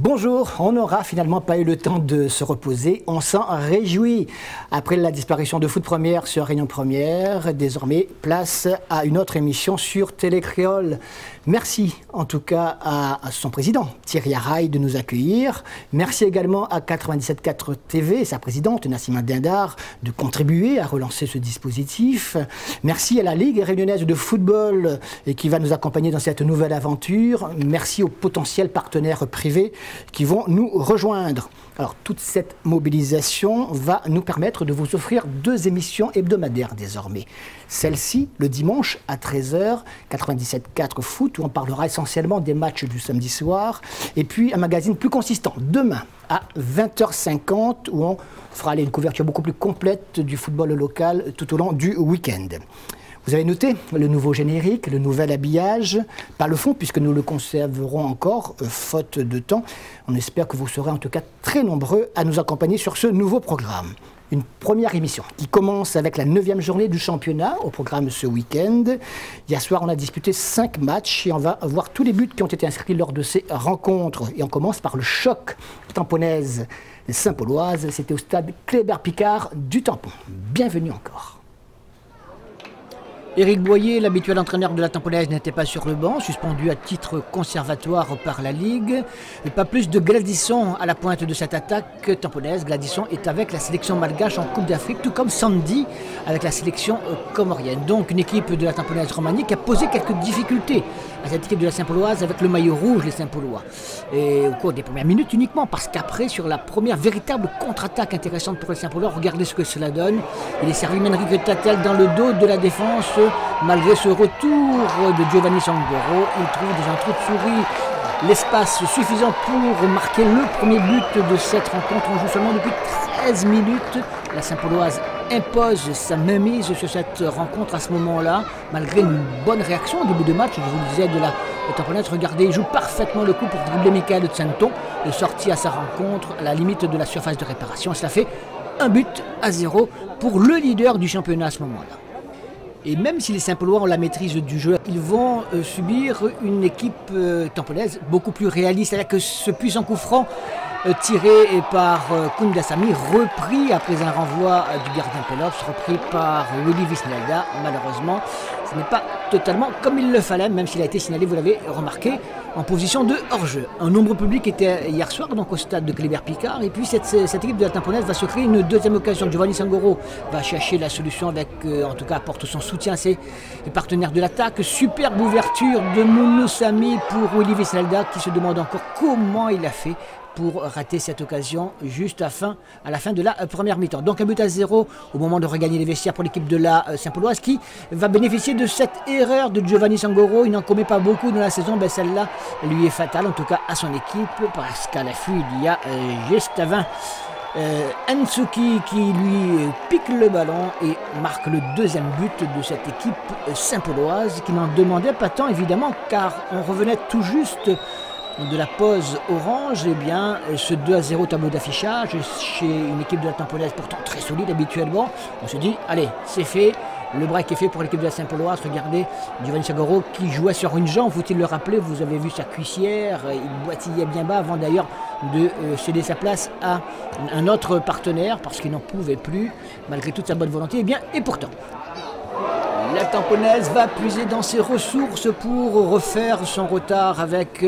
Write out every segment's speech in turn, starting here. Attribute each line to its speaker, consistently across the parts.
Speaker 1: Bonjour, on n'aura finalement pas eu le temps de se reposer, on s'en réjouit. Après la disparition de Foot Première sur Réunion Première, désormais place à une autre émission sur Télécréole. Merci en tout cas à son président Thierry Araille de nous accueillir. Merci également à 97.4 TV, sa présidente Nassima Dindar, de contribuer à relancer ce dispositif. Merci à la Ligue réunionnaise de football qui va nous accompagner dans cette nouvelle aventure. Merci aux potentiels partenaires privés qui vont nous rejoindre. Alors, toute cette mobilisation va nous permettre de vous offrir 2 émissions hebdomadaires désormais. Celle-ci, le dimanche à 13h, 97.4 Foot, où on parlera essentiellement des matchs du samedi soir. Et puis, un magazine plus consistant, demain, à 20h50, où on fera une couverture beaucoup plus complète du football local tout au long du week-end. Vous avez noté le nouveau générique, le nouvel habillage, pas le fond puisque nous le conserverons encore, faute de temps. On espère que vous serez en tout cas très nombreux à nous accompagner sur ce nouveau programme. Une première émission qui commence avec la 9e journée du championnat au programme ce week-end. Hier soir, on a disputé 5 matchs et on va voir tous les buts qui ont été inscrits lors de ces rencontres. Et on commence par le choc tamponnaise Saint-Pauloise. C'était au stade Kléber-Picard du Tampon. Bienvenue encore. Éric Boyer, l'habituel entraîneur de la Tamponnaise, n'était pas sur le banc, suspendu à titre conservatoire par la Ligue. Et pas plus de Gladysson à la pointe de cette attaque tamponnaise. Gladysson est avec la sélection malgache en Coupe d'Afrique, tout comme Sandy avec la sélection comorienne. Donc une équipe de la Tamponnaise Romanie qui a posé quelques difficultés à cette équipe de la Saint-Pauloise avec le maillot rouge, les Saint-Paulois. Et au cours des premières minutes uniquement, parce qu'après, sur la première véritable contre-attaque intéressante pour les Saint-Paulois, regardez ce que cela donne. Il est servi Menrique Tatel dans le dos de la défense. Malgré ce retour de Giovanni Sangoro, il trouve dans un trou de souris l'espace suffisant pour marquer le premier but de cette rencontre. On joue seulement depuis 13 minutes. La Saint-Pauloise impose sa mainmise sur cette rencontre à ce moment-là, malgré une bonne réaction au début de match. Je vous le disais de la Tamponnaise, regardez, il joue parfaitement le coup pour dribbler Michael de Santon, et sorti à sa rencontre à la limite de la surface de réparation. Et cela fait 1-0 pour le leader du championnat à ce moment-là. Et même si les Saint-Paulois ont la maîtrise du jeu, ils vont subir une équipe tamponnaise beaucoup plus réaliste, avec ce puissant coup franc tiré par Kundasamy, repris après un renvoi du gardien Pelops, repris par Willy Visnelda. Malheureusement, ce n'est pas totalement comme il le fallait, même s'il a été signalé, vous l'avez remarqué, en position de hors-jeu. Un nombre public était hier soir donc au stade de Kléber-Picard, et puis cette équipe de la Tamponnaise va se créer une deuxième occasion. Giovanni Sangoro va chercher la solution avec, en tout cas apporte son soutien à ses partenaires de l'attaque. Superbe ouverture de Mounoussamy pour Willy Visnelda, qui se demande encore comment il a fait pour rater cette occasion juste à la fin de la première mi-temps. Donc 1-0 au moment de regagner les vestiaires pour l'équipe de la Saint-Pauloise, qui va bénéficier de cette erreur de Giovanni Sangoro. Il n'en commet pas beaucoup dans la saison, mais celle-là lui est fatale, en tout cas à son équipe, parce qu'à l'affût il y a juste avant Nsuki qui lui pique le ballon et marque le deuxième but de cette équipe Saint-Pauloise, qui n'en demandait pas tant évidemment, car on revenait tout juste de la pause orange. Et bien ce 2-0 tableau d'affichage chez une équipe de la Tamponnaise pourtant très solide habituellement, on se dit allez, c'est fait, le break est fait pour l'équipe de la Saint-Pauloise. Regardez Giovanni Sangoro qui jouait sur une jambe, faut-il le rappeler, vous avez vu sa cuissière, il boitillait bien bas avant d'ailleurs de céder sa place à un autre partenaire parce qu'il n'en pouvait plus malgré toute sa bonne volonté. Et pourtant la Tamponnaise va puiser dans ses ressources pour refaire son retard avec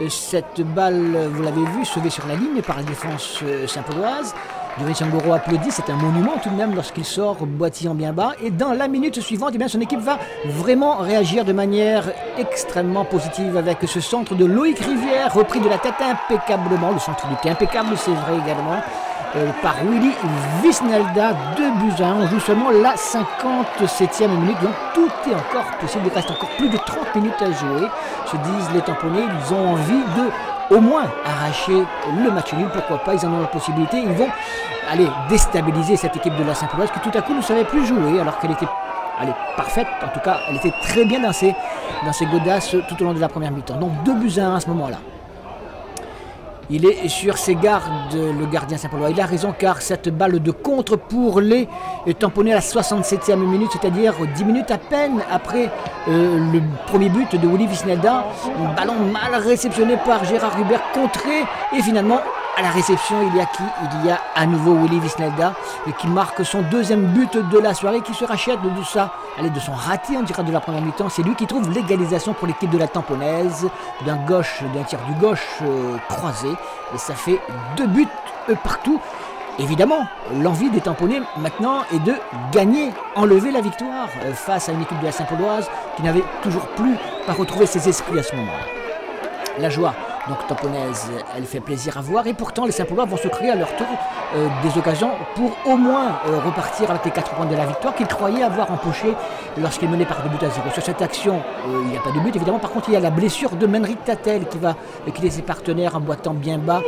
Speaker 1: cette balle, vous l'avez vu, sauvée sur la ligne par la défense saint-pauloise. Giovanni Sangoro applaudit, c'est un monument tout de même lorsqu'il sort boitillant bien bas. Et dans la minute suivante, eh bien, son équipe va vraiment réagir de manière extrêmement positive avec ce centre de Loïc Rivière, repris de la tête impeccablement. Le centre était impeccable, c'est vrai également, par Willy Visnelda, 2-1. On joue seulement la 57e minute, donc tout est encore possible. Il reste encore plus de 30 minutes à jouer, se disent les tamponnés. Ils ont envie de au moins arracher le match nul, pourquoi pas, ils en ont la possibilité. Ils vont aller déstabiliser cette équipe de la Saint-Pauloise qui tout à coup ne savait plus jouer alors qu'elle était parfaite. En tout cas, elle était très bien dans ses godasses tout au long de la première mi-temps. Donc 2-1 à ce moment-là. Il est sur ses gardes, le gardien Saint-Paulois. Il a raison car cette balle de contre pour les Tamponnais à la 67e minute, c'est-à-dire 10 minutes à peine après le premier but de Willy Visnelda. Un ballon mal réceptionné par Gérard Hubert, contré et finalement à la réception il y a qui? Il y a à nouveau Willy Visnelda qui marque son deuxième but de la soirée, qui se rachète de ça, de son raté on dira de la première mi-temps. C'est lui qui trouve l'égalisation pour l'équipe de la Tamponnaise d'un tir du gauche croisé, et ça fait 2 buts partout. Évidemment, l'envie des Tamponnais maintenant est de gagner, enlever la victoire face à une équipe de la Saint-Pauloise qui n'avait toujours plus pas retrouvé ses esprits à ce moment-là. La joie donc tamponnaise, elle fait plaisir à voir, et pourtant les Saint-Paulois vont se créer à leur tour des occasions pour au moins repartir avec les 4 points de la victoire qu'ils croyaient avoir empoché lorsqu'ils menaient par 2 buts à 0. Sur cette action, il n'y a pas de but évidemment. Par contre, il y a la blessure de Menric Tatel qui va quitter ses partenaires en boitant bien bas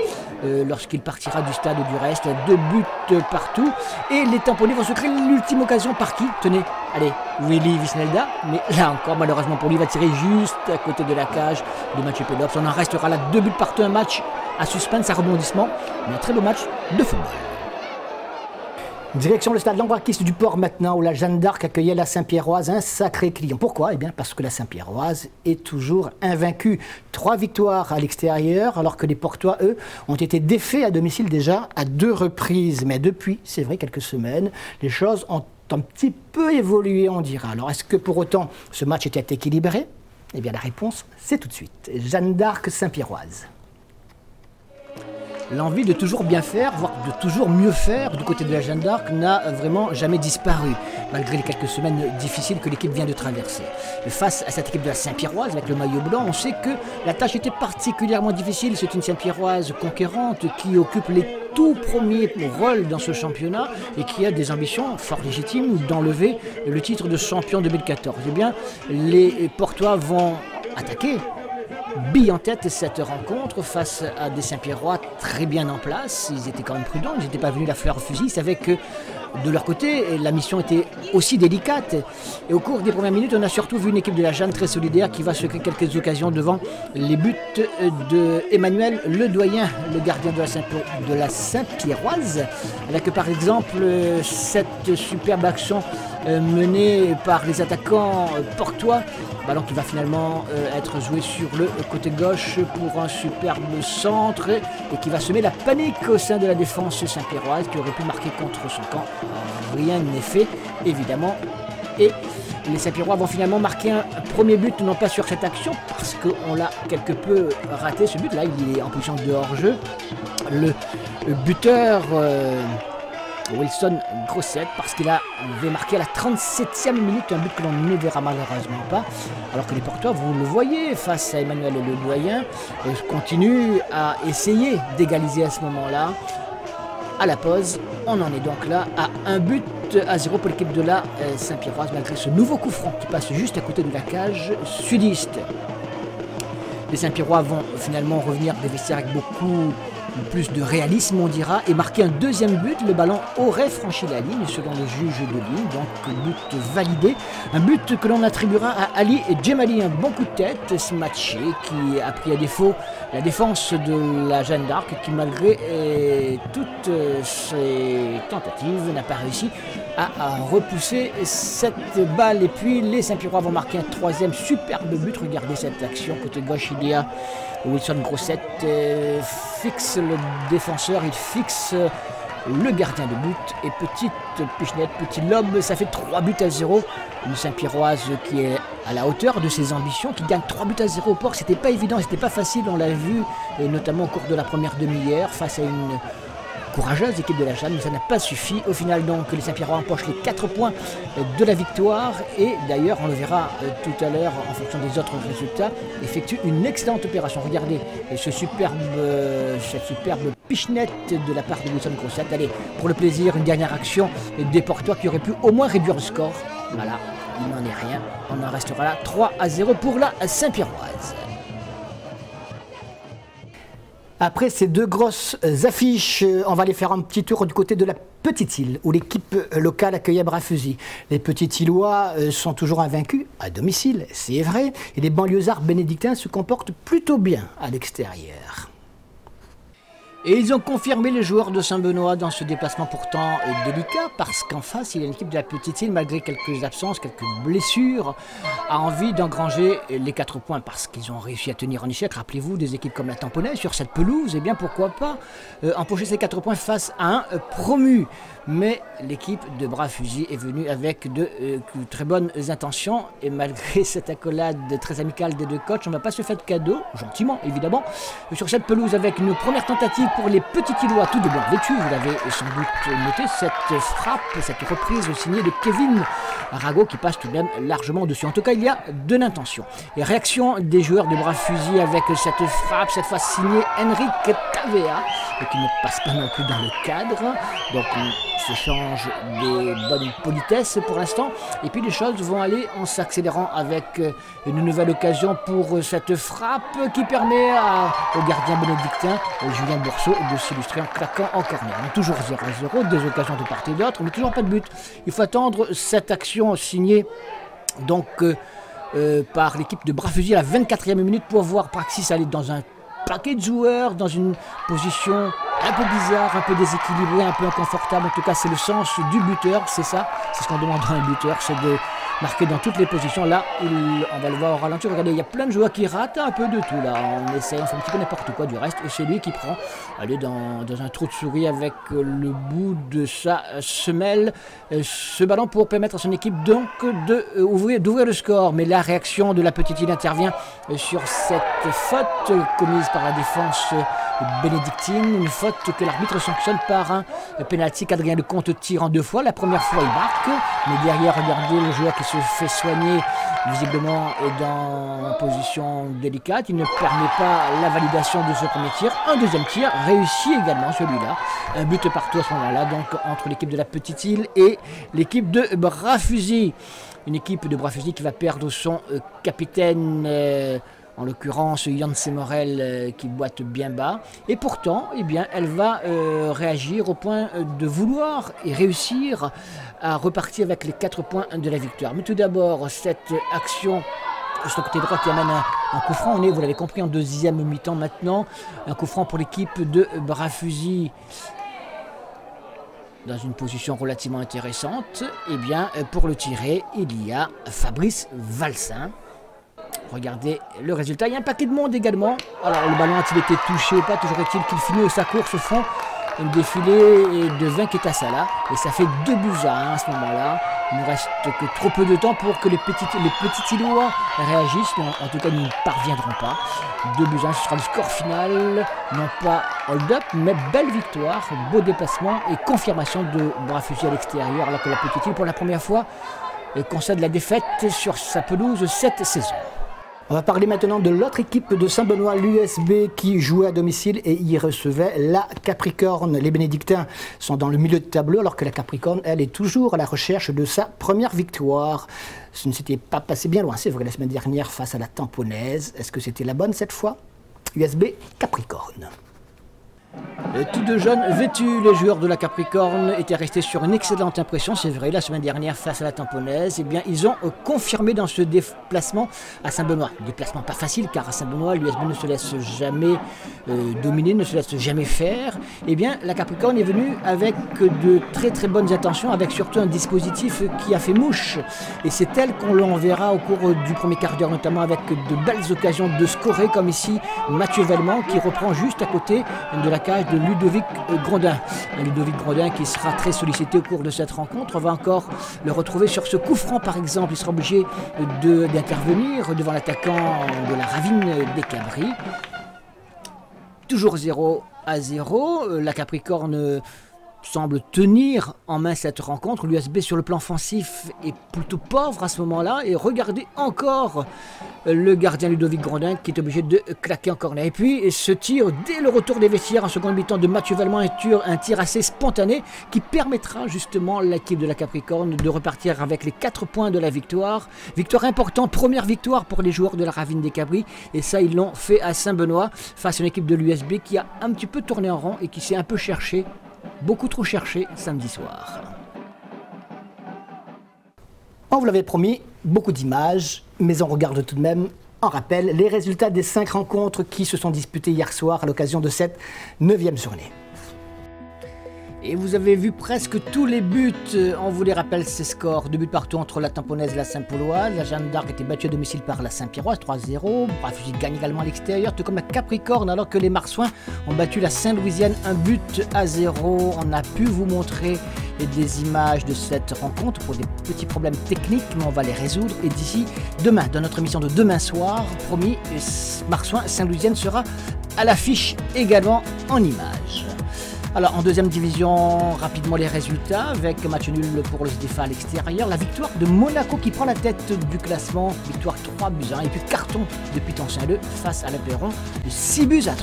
Speaker 1: lorsqu'il partira du stade du reste. 2 buts partout, et les Tamponnais vont se créer l'ultime occasion par qui? Tenez, allez, Willy Visnelda, mais là encore malheureusement pour lui, il va tirer juste à côté de la cage de Mathieu Pelops. On en restera là, 2 buts partout, un match à suspense, à rebondissement, mais un très beau match de football. Direction le stade Lambrakis du Port maintenant, où la Jeanne d'Arc accueillait la Saint-Pierroise, un sacré client. Pourquoi? Eh bien parce que la Saint-Pierroise est toujours invaincue. 3 victoires à l'extérieur, alors que les Portois, eux, ont été défaits à domicile déjà à 2 reprises. Mais depuis, c'est vrai, quelques semaines, les choses ont un petit peu évolué, on dira. Alors est-ce que pour autant ce match était équilibré? Eh bien la réponse, c'est tout de suite. Jeanne d'Arc Saint-Pierroise. L'envie de toujours bien faire, voire de toujours mieux faire du côté de la Jeanne d'Arc n'a vraiment jamais disparu, malgré les quelques semaines difficiles que l'équipe vient de traverser. Face à cette équipe de la Saint-Pierroise, avec le maillot blanc, on sait que la tâche était particulièrement difficile. C'est une Saint-Pierroise conquérante qui occupe les tout premiers rôles dans ce championnat et qui a des ambitions fort légitimes d'enlever le titre de champion 2014. Eh bien, les Portois vont attaquer bille en tête cette rencontre face à des Saint-Pierrois très bien en place. Ils étaient quand même prudents, ils n'étaient pas venus la fleur au fusil. Ils savaient que de leur côté, la mission était aussi délicate. Et au cours des premières minutes, on a surtout vu une équipe de la Jeanne très solidaire qui va se créer quelques occasions devant les buts de Emmanuel Ledoyen, le gardien de la Saint-Pierroise. Avec par exemple cette superbe action menée par les attaquants portois. Ballon qui va finalement être joué sur le côté gauche pour un superbe centre et qui va semer la panique au sein de la défense saint-pierroise qui aurait pu marquer contre son camp. Rien n'est fait, évidemment. Et les Saint-Pierrois vont finalement marquer un premier but, non pas sur cette action, parce qu'on l'a quelque peu raté ce but-là, il est en position de hors-jeu. Le buteur Wilson Grosset, parce qu'il avait marqué à la 37e minute un but que l'on ne verra malheureusement pas, alors que les Portois, vous le voyez, face à Emmanuel Ledoyen, continuent à essayer d'égaliser à ce moment-là. À la pause, on en est donc là à 1-0 pour l'équipe de la Saint-Pierroise, malgré ce nouveau coup franc qui passe juste à côté de la cage sudiste. Les Saint-Pierrois vont finalement revenir des vestiaires avec beaucoup plus de réalisme, on dira, et marquer un deuxième but. Le ballon aurait franchi la ligne selon le juge de ligne, donc but validé. Un but que l'on attribuera à Ali et Djemali, un bon coup de tête, ce matché qui a pris à défaut la défense de la Jeanne d'Arc, qui malgré toutes ses tentatives n'a pas réussi à repousser cette balle. Et puis les Saint-Pierrois vont marquer un troisième superbe but. Regardez cette action, côté gauche il y a Wilson Grosset, fixe le défenseur, il fixe le gardien de but et petite pichenette, petit lobe, ça fait 3-0. Une Saint-Pierroise qui est à la hauteur de ses ambitions, qui gagne 3-0 au Port. C'était pas évident, c'était pas facile, on l'a vu, et notamment au cours de la première demi-heure face à une courageuse équipe de la Jeanne, mais ça n'a pas suffi. Au final donc les Saint-Pierrois empochent les 4 points de la victoire et d'ailleurs on le verra tout à l'heure en fonction des autres résultats, effectue une excellente opération. Regardez cette superbe pichenette de la part de Wilson Grosset. Allez, pour le plaisir, une dernière action des Portois qui aurait pu au moins réduire le score. Voilà, il n'en est rien, on en restera là, 3-0 pour la Saint-Pierroise. Après ces deux grosses affiches, on va aller faire un petit tour du côté de la Petite-Île, où l'équipe locale accueillait bras fusils. Les Petits-Îlois sont toujours invaincus, à domicile, c'est vrai, et les banlieusards bénédictins se comportent plutôt bien à l'extérieur. Et ils ont confirmé les joueurs de Saint-Benoît dans ce déplacement pourtant délicat, parce qu'en face, il y a une équipe de la Petite Île, malgré quelques absences, quelques blessures, a envie d'engranger les 4 points, parce qu'ils ont réussi à tenir en échec. Rappelez-vous, des équipes comme la Tamponnaise sur cette pelouse, et bien pourquoi pas empocher ces 4 points face à un promu. Mais l'équipe de Bras Fusil est venue avec de très bonnes intentions, et malgré cette accolade très amicale des 2 coachs, on ne va pas se faire de cadeau, gentiment évidemment, sur cette pelouse avec une première tentative pour les petits Îlois, tout de blanc vêtus. Vous l'avez sans doute noté, cette frappe, cette reprise signée de Kevin Arago qui passe tout de même largement dessus. En tout cas, il y a de l'intention. Et réaction des joueurs de Bras Fusil avec cette frappe, cette fois signée Henrique Tavea, et qui ne passe pas non plus dans le cadre. Donc on s'échange des bonnes politesses pour l'instant. Et puis les choses vont aller en s'accélérant avec une nouvelle occasion pour cette frappe qui permet au gardien bénédictin, Julien Bourseau, de s'illustrer en claquant en corner. On est toujours 0-0, des occasions de part et d'autre, mais toujours pas de but. Il faut attendre cette action signée donc par l'équipe de Bras Fusil à la 24e minute pour voir Praxis aller dans un paquet de joueurs, dans une position un peu bizarre, un peu déséquilibrée, un peu inconfortable. En tout cas, c'est le sens du buteur, c'est ça, c'est ce qu'on demande à un buteur, c'est de marqué dans toutes les positions. Là, on va le voir au ralenti. Regardez, il y a plein de joueurs qui ratent un peu de tout. Là, on essaye, on fait un petit peu n'importe quoi du reste. Et c'est lui qui prend, allez, dans un trou de souris avec le bout de sa semelle, ce ballon pour permettre à son équipe donc d'ouvrir le score. Mais la réaction de la Petite Île intervient sur cette faute commise par la défense bénédictine, une faute que l'arbitre sanctionne par un penalty qu'Adrien Lecomte tire en 2 fois. La première fois, il marque, mais derrière, regardez le joueur qui se fait soigner, visiblement est dans une position délicate. Il ne permet pas la validation de ce premier tir. Un deuxième tir réussi également, celui-là. Un but partout à ce moment-là, donc entre l'équipe de la Petite Île et l'équipe de Bras Fusil. Une équipe de Bras Fusil qui va perdre son capitaine, en l'occurrence Yann Semorel, qui boite bien bas. Et pourtant, eh bien, elle va réagir au point de vouloir et réussir à repartir avec les 4 points de la victoire. Mais tout d'abord, cette action de son côté droit qui amène un coup franc. On est, vous l'avez compris, en deuxième mi-temps maintenant. Un coup franc pour l'équipe de Bras Fusil dans une position relativement intéressante. Eh bien, pour le tirer, il y a Fabrice Valsin. Regardez le résultat. Il y a un paquet de monde également. Alors, le ballon a-t-il été touché ou pas? Toujours est-il qu'il finit sa course au fond. Un défilé de 20 Ketasala. Et ça fait 2 buts à 1 à ce moment-là. Il ne reste que trop peu de temps pour que les petits Îlois réagissent. En tout cas, ils ne parviendront pas. 2 buts à 1, ce sera le score final. Non pas hold-up, mais belle victoire. Beau déplacement et confirmation de Bras Fusil à l'extérieur. Alors que la Petite Île, pour la première fois, concède la défaite sur sa pelouse cette saison. On va parler maintenant de l'autre équipe de Saint-Benoît, l'USB, qui jouait à domicile et y recevait la Capricorne. Les bénédictins sont dans le milieu de tableau, alors que la Capricorne, elle, est toujours à la recherche de sa première victoire. Ce ne s'était pas passé bien loin, c'est vrai, la semaine dernière face à la Tamponnaise. Est-ce que c'était la bonne cette fois? USB Capricorne. Tous deux jeunes vêtus, les joueurs de la Capricorne étaient restés sur une excellente impression, c'est vrai, la semaine dernière face à la Tamponnaise. Eh bien, ils ont confirmé dans ce déplacement à Saint-Benoît. Déplacement pas facile, car à Saint-Benoît, l'USB ne se laisse jamais dominer, ne se laisse jamais faire. Eh bien, la Capricorne est venue avec de très très bonnes intentions, avec surtout un dispositif qui a fait mouche. Et c'est elle qu'on l'enverra au cours du premier quart d'heure, notamment avec de belles occasions de scorer, comme ici Mathieu Vellemont, qui reprend juste à côté de la cage de Ludovic Grondin. Ludovic Grondin qui sera très sollicité au cours de cette rencontre. On va encore le retrouver sur ce coup franc par exemple. Il sera obligé d'intervenir devant l'attaquant de la Ravine des Cabris. Toujours 0-0. La Capricorne semble tenir en main cette rencontre. L'USB sur le plan offensif est plutôt pauvre à ce moment-là. Et regardez encore le gardien Ludovic Grondin qui est obligé de claquer en corner. Et puis ce tir dès le retour des vestiaires en seconde mi-temps de Mathieu Vellemont, un tir assez spontané qui permettra justement à l'équipe de la Capricorne de repartir avec les 4 points de la victoire. Victoire importante, première victoire pour les joueurs de la Ravine des Cabris. Et ça, ils l'ont fait à Saint-Benoît face à une équipe de l'USB qui a un petit peu tourné en rond et qui s'est un peu cherché, beaucoup trop cherché samedi soir. On vous l'avait promis, beaucoup d'images, mais on regarde tout de même en rappel les résultats des 5 rencontres qui se sont disputées hier soir à l'occasion de cette 9e journée. Et vous avez vu presque tous les buts, on vous les rappelle ces scores. 2 buts partout entre la Tamponaise et la Saint-Pauloise. La Jeanne d'Arc était battue à domicile par la Saint-Pierroise, 3-0. Brafusil gagne également à l'extérieur, tout comme la Capricorne, alors que les Marsouins ont battu la Saint-Louisienne 1-0. On a pu vous montrer des images de cette rencontre pour des petits problèmes techniques, mais on va les résoudre. Et d'ici demain, dans notre émission de demain soir, promis, Marsouins Saint-Louisienne sera à l'affiche également en images. Alors en 2e division, rapidement les résultats, avec match nul pour le SDFA à l'extérieur, la victoire de Monaco qui prend la tête du classement, victoire 3-1, et puis carton de Piton-Saint-Leu face à l'Aveyron de 6-3.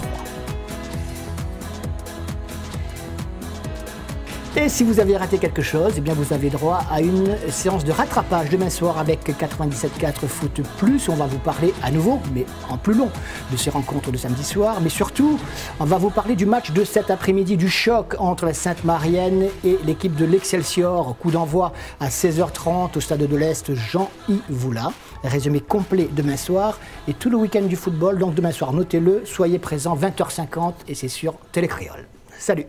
Speaker 1: Et si vous avez raté quelque chose, eh bien vous avez droit à une séance de rattrapage demain soir avec 97.4 Foot Plus. On va vous parler à nouveau, mais en plus long, de ces rencontres de samedi soir. Mais surtout, on va vous parler du match de cet après-midi, du choc entre la Sainte-Marienne et l'équipe de l'Excelsior. Coup d'envoi à 16h30 au Stade de l'Est Jean-Yves Voula. Résumé complet demain soir et tout le week-end du football. Donc demain soir, notez-le, soyez présents 20h50 et c'est sur Télécréole. Salut!